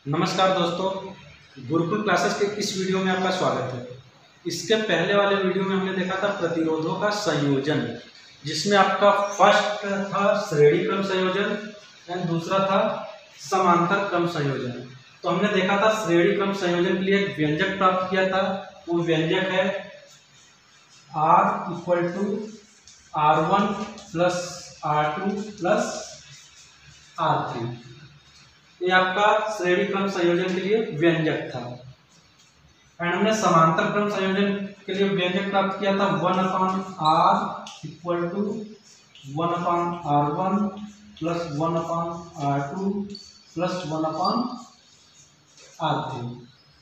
नमस्कार दोस्तों, गुरुकुल क्लासेस के इस वीडियो में आपका स्वागत है। इसके पहले वाले वीडियो में हमने देखा था प्रतिरोधों का संयोजन, जिसमें आपका फर्स्ट था श्रेणी क्रम संयोजन एंड दूसरा था समांतर क्रम संयोजन। तो हमने देखा था श्रेणी क्रम संयोजन के लिए एक व्यंजक प्राप्त किया था। वो व्यंजक है R equal to R1 plus R2 plus R3। ये आपका श्रेणी क्रम संयोजन के लिए व्यंजक था। एंड हमने समांतर क्रम संयोजन के लिए व्यंजक प्राप्त किया था 1/R equal to 1/R1 plus 1/R2 plus 1/R3।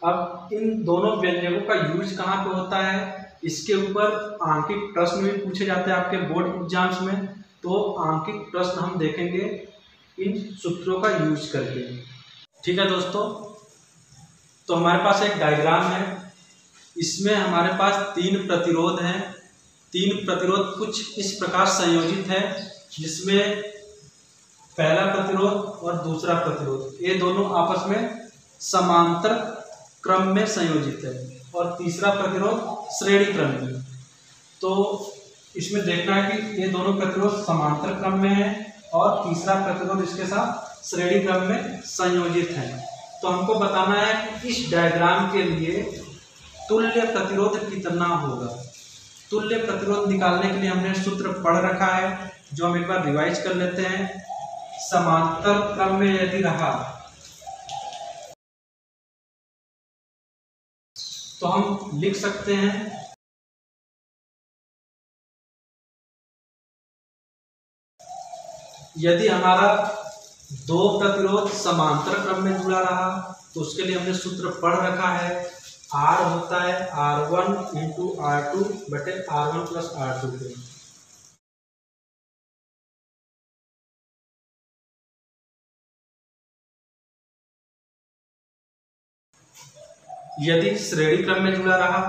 अब इन दोनों व्यंजकों का यूज कहाँ पे होता है, इसके ऊपर आंकिक प्रश्न भी पूछे जाते हैं आपके बोर्ड एग्जाम्स में। तो आंकिक प्रश्न हम देखेंगे इन सूत्रों का यूज करके। ठीक है दोस्तों, तो हमारे पास एक डायग्राम है। इसमें हमारे पास तीन प्रतिरोध हैं। तीन प्रतिरोध कुछ इस प्रकार संयोजित है, जिसमें पहला प्रतिरोध और दूसरा प्रतिरोध ये दोनों आपस में समांतर क्रम में संयोजित है और तीसरा प्रतिरोध श्रेणी क्रम में। तो इसमें देखना है कि ये दोनों प्रतिरोध समांतर क्रम में है और तीसरा प्रतिरोध इसके साथ श्रेणी क्रम में संयोजित है। तो हमको बताना है कि इस डायग्राम के लिए तुल्य प्रतिरोध कितना होगा। तुल्य प्रतिरोध निकालने के लिए हमने सूत्र पढ़ रखा है, जो हम एक बार रिवाइज कर लेते हैं। समांतर क्रम में यदि रहा तो हम लिख सकते हैं यदि हमारा दो प्रतिरोध समांतर क्रम में जुड़ा रहा तो उसके लिए हमने सूत्र पढ़ रखा है। R होता है R1 इंटू R2 बटे R1 प्लस R2 पे। यदि श्रेणी क्रम में जुड़ा रहा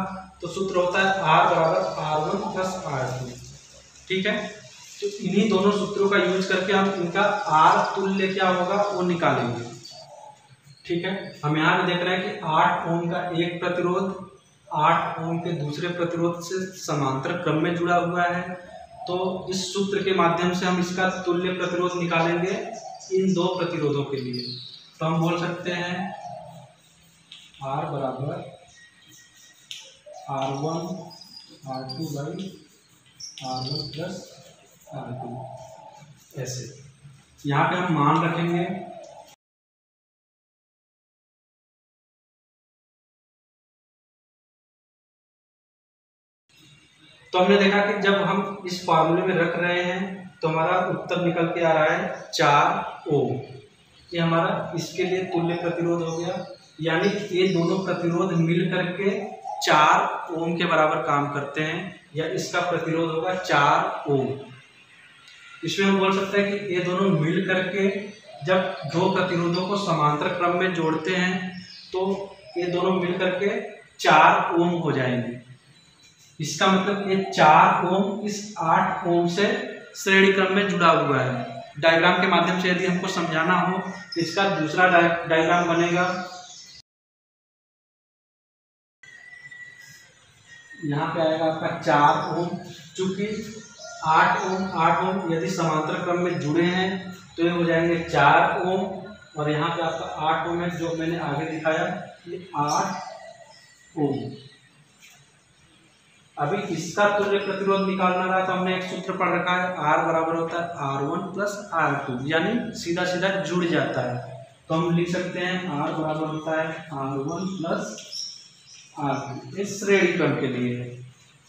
तो सूत्र होता है R बराबर R1 प्लस R2। ठीक है, तो इन्हीं दोनों सूत्रों का यूज करके हम इनका R तुल्य क्या होगा वो निकालेंगे। ठीक है, हम यहाँ पे देख रहे हैं कि 8 ओम का एक प्रतिरोध 8 ओम के दूसरे प्रतिरोध से समांतर क्रम में जुड़ा हुआ है। तो इस सूत्र के माध्यम से हम इसका तुल्य प्रतिरोध निकालेंगे इन दो प्रतिरोधों के लिए। तो हम बोल सकते हैं R बराबर R1 R2 by R1 plus R2। ऐसे यहाँ पे हम मान रखेंगे। तो हमने देखा कि जब हम इस फॉर्मूले में रख रहे हैं तो हमारा उत्तर निकल के आ रहा है 4 ओम। ये हमारा इसके लिए तुल्य प्रतिरोध हो गया, यानी ये दोनों प्रतिरोध मिल करके 4 ओम के बराबर काम करते हैं, या इसका प्रतिरोध होगा 4 ओम। इसमें हम बोल सकते हैं कि ये दोनों मिल करके जब दो प्रतिरोधों को समांतर क्रम में जोड़ते हैं तो ये दोनों मिल करके 4 ओम हो जाएंगे। इसका मतलब ये 4 ओम इस 8 ओम से श्रेणी क्रम में जुड़ा हुआ है। डायग्राम के माध्यम से यदि हमको समझाना हो तो इसका दूसरा डायग्राम बनेगा। यहाँ पे आएगा आपका 4 ओम। चूंकि 8 ओम यदि समांतर क्रम में जुड़े हैं तो ये हो जाएंगे 4 ओम, और यहाँ पे आपका 8 ओम है जो मैंने आगे दिखाया, ये 8 ओम। अभी इसका तुल्य प्रतिरोध निकालना रहा तो हमने एक सूत्र पढ़ रखा है, R बराबर होता है R1 प्लस R2, यानी सीधा सीधा जुड़ जाता है। तो हम लिख सकते हैं R बराबर होता है R1 प्लस R2। इस श्रेणी क्रम के लिए है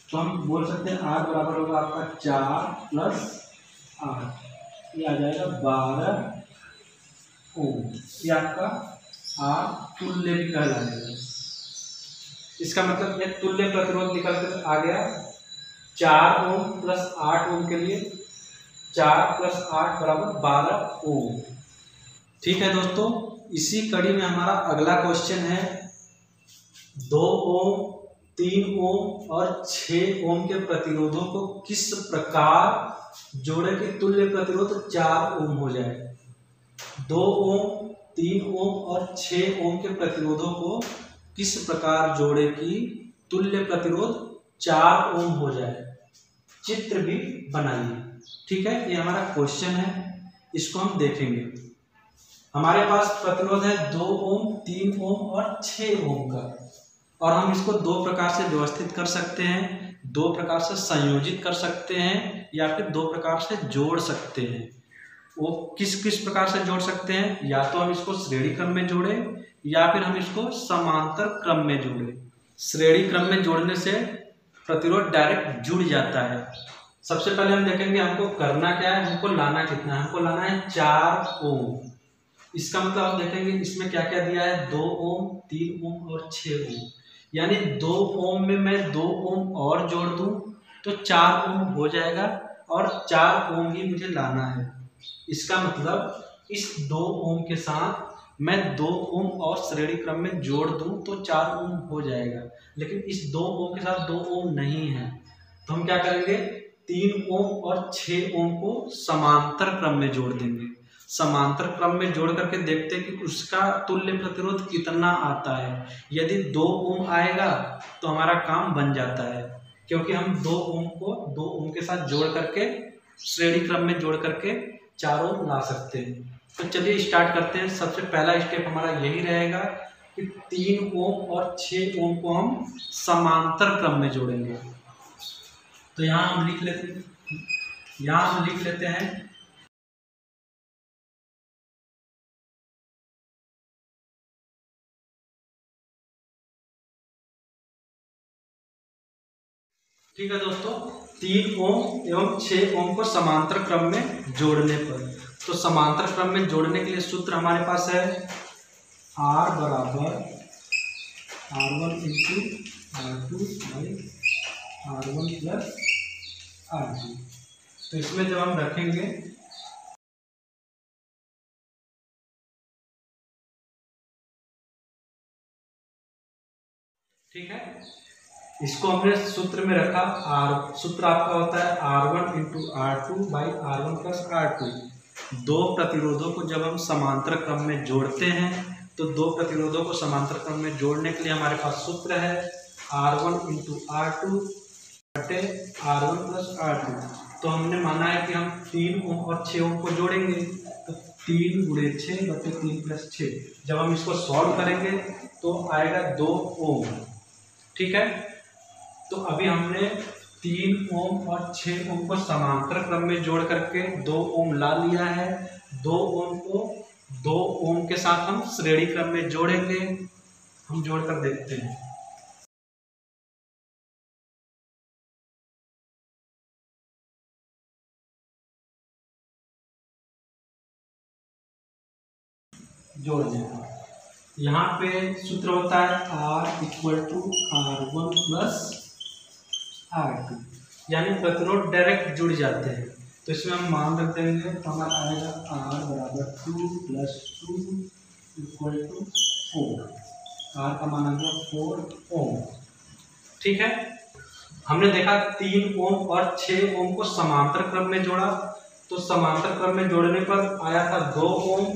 तो हम बोल सकते हैं R बराबर होगा आपका 4 प्लस 8, ये आ जाएगा 12 ओम। ये आपका R तुल्य भी कहलाएगा। इसका मतलब ये तुल्य प्रतिरोध निकल कर आ गया 4 ओम प्लस 8 ओम के लिए 4 प्लस 8 बराबर 12 ओम। ठीक है दोस्तों, इसी कड़ी में हमारा अगला क्वेश्चन है 2 ओम 3 ओम और 6 ओम के प्रतिरोधों को किस प्रकार जोड़े कि तुल्य प्रतिरोध 4 ओम हो जाए। 2 ओम 3 ओम और 6 ओम के प्रतिरोधों को किस प्रकार जोड़े कि तुल्य प्रतिरोध 4 ओम हो जाए, चित्र भी बनाइए। ठीक है, ये हमारा क्वेश्चन है, इसको हम देखेंगे। हमारे पास प्रतिरोध है 2 ओम, 3 ओम और 6 ओम का, और हम इसको दो प्रकार से व्यवस्थित कर सकते हैं, दो प्रकार से संयोजित कर सकते हैं, या फिर दो प्रकार से जोड़ सकते हैं। वो किस किस प्रकार से जोड़ सकते हैं, या तो हम इसको श्रेणी क्रम में जोड़ें या फिर हम इसको समांतर क्रम में जोड़ें। श्रेणी क्रम में जोड़ने से प्रतिरोध डायरेक्ट जुड़ जाता है। सबसे पहले हम देखेंगे हमको करना क्या है, हमको लाना कितना है, हमको लाना है 4 ओम। इसका मतलब हम देखेंगे इसमें क्या क्या दिया है, 2 ओम, 3 ओम और 6 ओम, यानी 2 ओम में मैं 2 ओम और जोड़ दूं तो 4 ओम हो जाएगा, और 4 ओम ही मुझे लाना है। इसका मतलब इस 2 ओम के साथ मैं 2 ओम और श्रेणी क्रम में जोड़ दूं तो 4 ओम हो जाएगा, लेकिन इस 2 ओम के साथ 2 ओम नहीं है, तो हम क्या करेंगे, 3 ओम और 6 ओम को समांतर क्रम में जोड़ देंगे। समांतर क्रम में जोड़ करके देखते हैं कि उसका तुल्य प्रतिरोध कितना आता है। यदि 2 ओम आएगा तो हमारा काम बन जाता है, क्योंकि हम 2 ओम को 2 ओम के साथ जोड़ करके श्रेणी क्रम में जोड़ करके 4 ओम ला सकते हैं। तो चलिए स्टार्ट करते हैं। सबसे पहला स्टेप हमारा यही रहेगा कि 3 ओम और 6 ओम को हम समांतर क्रम में जोड़ेंगे। तो यहाँ हम लिख लेते हैं ठीक है दोस्तों, 3 ओम एवं 6 ओम को समांतर क्रम में जोड़ने पर, तो समांतर क्रम में जोड़ने के लिए सूत्र हमारे पास है R बराबर R1 into R2 by R1 plus R2। तो इसमें जब हम रखेंगे ठीक है, इसको हमने सूत्र में रखा, सूत्र आपका होता है R1 into R2 by R1 plus R2। दो प्रतिरोधों को जब हम समांतर क्रम में जोड़ते हैं तो दो प्रतिरोधों को समांतर क्रम में जोड़ने के लिए हमारे पास सूत्र है R1 इंटू R2 बटे R1 प्लस R2। तो हमने माना है कि हम 3 ओम और 6 ओम को जोड़ेंगे, तो 3 गुणे 6 बटे 3 प्लस 6। जब हम इसको सॉल्व करेंगे तो आएगा 2 ओम। ठीक है, तो अभी हमने 3 ओम और 6 ओम को समांतर क्रम में जोड़ करके 2 ओम ला लिया है। 2 ओम को 2 ओम के साथ हम श्रेणी क्रम में जोड़ेंगे। हम जोड़कर देखते हैं। जोड़ देंगे, यहाँ पे सूत्र होता है R equal to R1 plus R2, यानी प्रतिरोध डायरेक्ट जुड़ जाते हैं। तो इसमें हम मान रख देंगे, तो हमारा आएगा R बराबर 2 प्लस 2 इक्वल टू 4। R का मान आ गया 4 ओम। ठीक है, हमने देखा 3 ओम और 6 ओम को समांतर क्रम में जोड़ा, तो समांतर क्रम में जोड़ने पर आया था 2 ओम,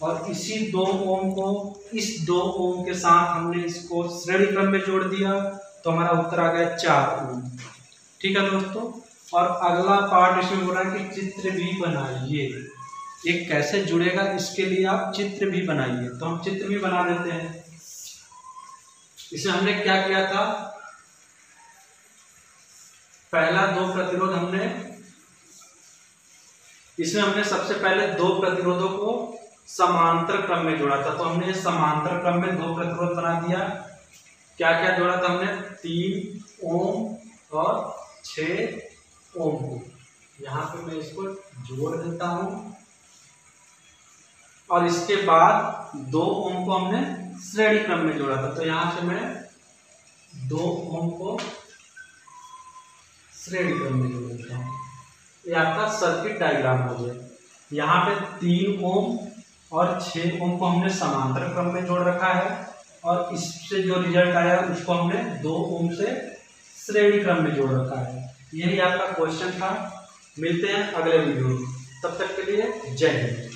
और इसी 2 ओम को इस 2 ओम के साथ हमने इसको श्रेणी क्रम में जोड़ दिया, तो हमारा उत्तर आ गया 4 ओम। ठीक है दोस्तों, और अगला पार्ट इसमें बोल रहा है कि चित्र भी बनाइए। ये कैसे जुड़ेगा, इसके लिए आप चित्र भी बनाइए। तो हम चित्र भी बना देते हैं। इसमें हमने क्या किया था, पहला 2 प्रतिरोध इसमें हमने सबसे पहले 2 प्रतिरोधों को समांतर क्रम में जोड़ा था। तो हमने समांतर क्रम में 2 प्रतिरोध बना दिया। क्या क्या जोड़ा था हमने, 3 ओम और 6 ओम को। यहाँ पे मैं इसको जोड़ देता हूँ, और इसके बाद 2 ओम को हमने श्रेणी क्रम में जोड़ा था। तो यहाँ से मैं 2 ओम को श्रेणी क्रम में जोड़ देता हूँ। ये आपका सर्किट डायग्राम हो गया। यहाँ पे 3 ओम और 6 ओम को हमने समांतर क्रम में जोड़ रखा है, और इससे जो रिजल्ट आया उसको हमने 2 ओम से श्रेणी क्रम में जोड़ रखा है। यही आपका क्वेश्चन था। मिलते हैं अगले वीडियो में, तब तक के लिए जय हिंद।